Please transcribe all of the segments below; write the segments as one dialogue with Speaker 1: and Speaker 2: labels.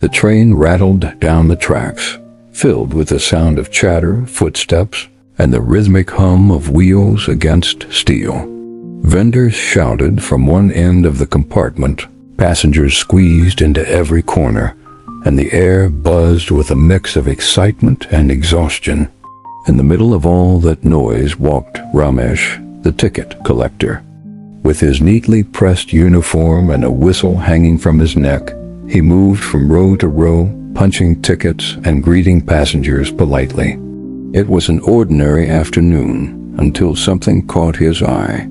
Speaker 1: The train rattled down the tracks, filled with the sound of chatter, footsteps, and the rhythmic hum of wheels against steel. Vendors shouted from one end of the compartment, passengers squeezed into every corner, and the air buzzed with a mix of excitement and exhaustion. In the middle of all that noise walked Ramesh, the ticket collector. With his neatly pressed uniform and a whistle hanging from his neck, he moved from row to row, punching tickets and greeting passengers politely. It was an ordinary afternoon until something caught his eye.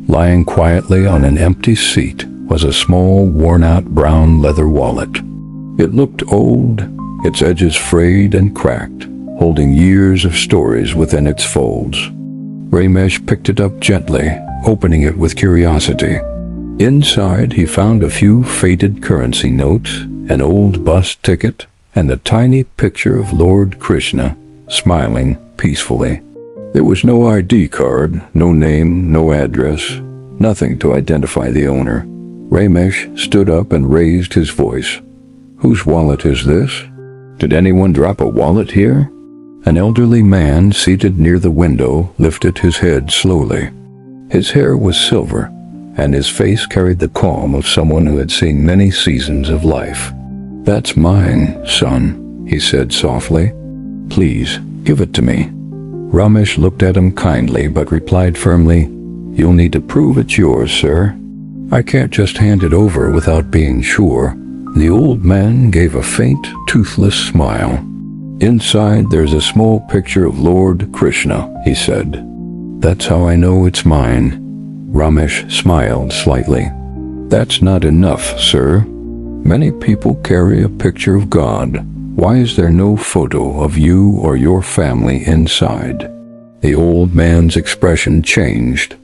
Speaker 1: Lying quietly on an empty seat was a small, worn-out brown leather wallet. It looked old, its edges frayed and cracked, holding years of stories within its folds. Ramesh picked it up gently, opening it with curiosity. Inside, he found a few faded currency notes, an old bus ticket, and a tiny picture of Lord Krishna, smiling peacefully. There was no ID card, no name, no address, nothing to identify the owner. Ramesh stood up and raised his voice. "Whose wallet is this? Did anyone drop a wallet here?" An elderly man seated near the window lifted his head slowly. His hair was silver, and his face carried the calm of someone who had seen many seasons of life. "That's mine, son," he said softly. "Please, give it to me." Ramesh looked at him kindly but replied firmly, "You'll need to prove it's yours, sir. I can't just hand it over without being sure." The old man gave a faint, toothless smile. "Inside there's a small picture of Lord Krishna," he said. "That's how I know it's mine." Ramesh smiled slightly. "That's not enough, sir. Many people carry a picture of God. Why is there no photo of you or your family inside?" The old man's expression changed.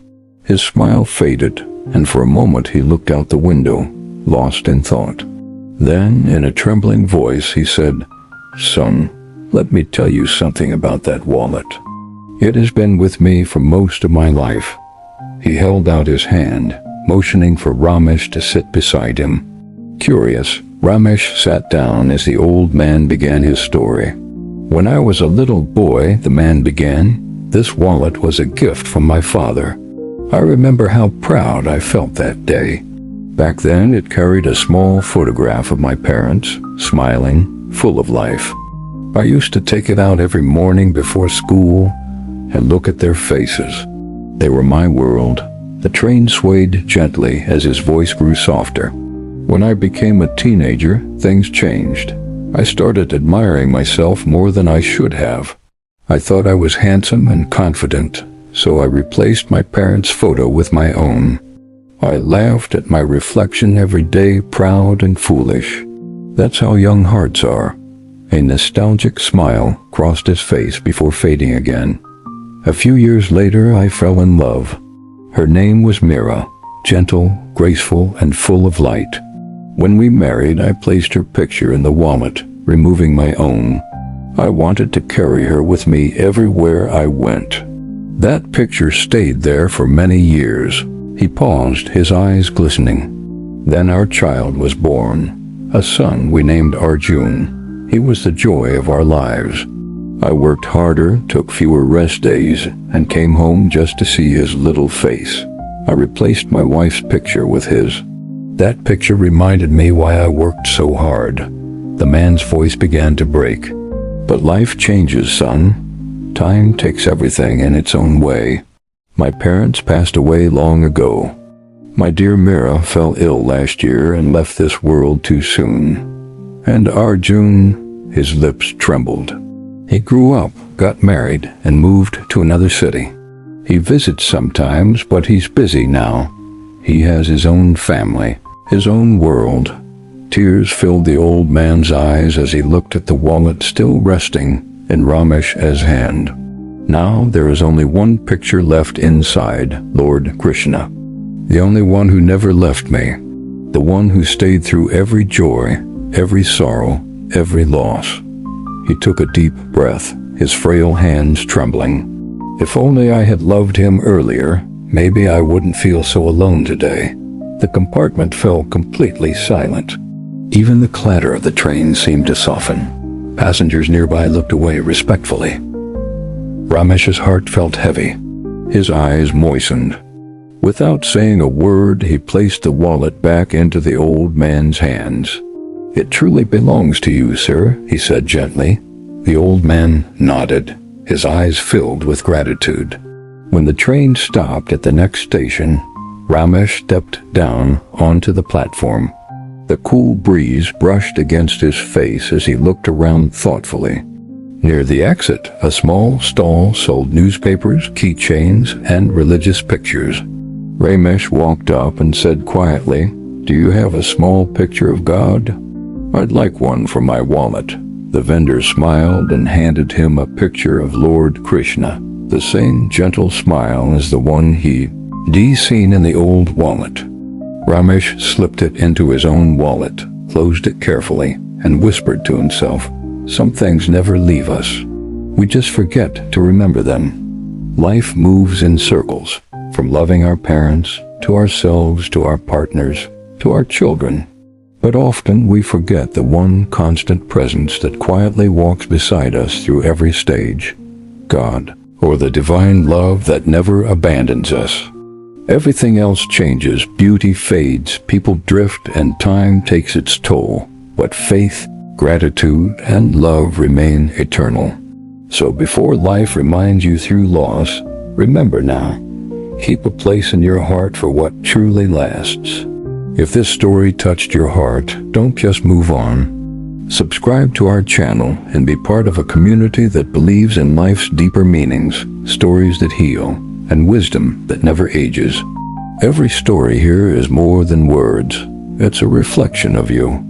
Speaker 1: His smile faded, and for a moment he looked out the window, lost in thought. Then, in a trembling voice, he said, "Son, let me tell you something about that wallet. It has been with me for most of my life." He held out his hand, motioning for Ramesh to sit beside him. Curious, Ramesh sat down as the old man began his story. "When I was a little boy," the man began, "this wallet was a gift from my father. I remember how proud I felt that day. Back then, it carried a small photograph of my parents, smiling, full of life. I used to take it out every morning before school and look at their faces. They were my world." The train swayed gently as his voice grew softer. "When I became a teenager, things changed. I started admiring myself more than I should have. I thought I was handsome and confident, so I replaced my parents' photo with my own. I laughed at my reflection every day, proud and foolish. That's how young hearts are." A nostalgic smile crossed his face before fading again. "A few years later, I fell in love. Her name was Mira, gentle, graceful, and full of light. When we married, I placed her picture in the wallet, removing my own. I wanted to carry her with me everywhere I went. That picture stayed there for many years." He paused, his eyes glistening. "Then our child was born, a son we named Arjun. He was the joy of our lives. I worked harder, took fewer rest days, and came home just to see his little face. I replaced my wife's picture with his. That picture reminded me why I worked so hard." The man's voice began to break. "But life changes, son. Time takes everything in its own way. My parents passed away long ago. My dear Mira fell ill last year and left this world too soon. And Arjun," his lips trembled. "He grew up, got married, and moved to another city. He visits sometimes, but he's busy now. He has his own family, his own world." Tears filled the old man's eyes as he looked at the wallet still resting in Ramesh's hand. Now there is only one picture left inside, Lord Krishna. The only one who never left me. The one who stayed through every joy, every sorrow, every loss. He took a deep breath, his frail hands trembling. "If only I had loved him earlier, maybe I wouldn't feel so alone today." The compartment fell completely silent. Even the clatter of the train seemed to soften. Passengers nearby looked away respectfully. Ramesh's heart felt heavy. His eyes moistened. Without saying a word, he placed the wallet back into the old man's hands. "It truly belongs to you, sir," he said gently. The old man nodded, his eyes filled with gratitude. When the train stopped at the next station, Ramesh stepped down onto the platform. The cool breeze brushed against his face as he looked around thoughtfully. Near the exit, a small stall sold newspapers, keychains, and religious pictures. Ramesh walked up and said quietly, "Do you have a small picture of God?" "I'd like one for my wallet." The vendor smiled and handed him a picture of Lord Krishna, the same gentle smile as the one he'd seen in the old wallet. Ramesh slipped it into his own wallet, closed it carefully, and whispered to himself, "Some things never leave us. We just forget to remember them." Life moves in circles, from loving our parents, to ourselves, to our partners, to our children. But often we forget the one constant presence that quietly walks beside us through every stage: God, or the divine love that never abandons us. Everything else changes, beauty fades, people drift, and time takes its toll. But faith, gratitude, and love remain eternal. So before life reminds you through loss, remember now. Keep a place in your heart for what truly lasts. If this story touched your heart, don't just move on. Subscribe to our channel and be part of a community that believes in life's deeper meanings, stories that heal, and wisdom that never ages. Every story here is more than words. It's a reflection of you.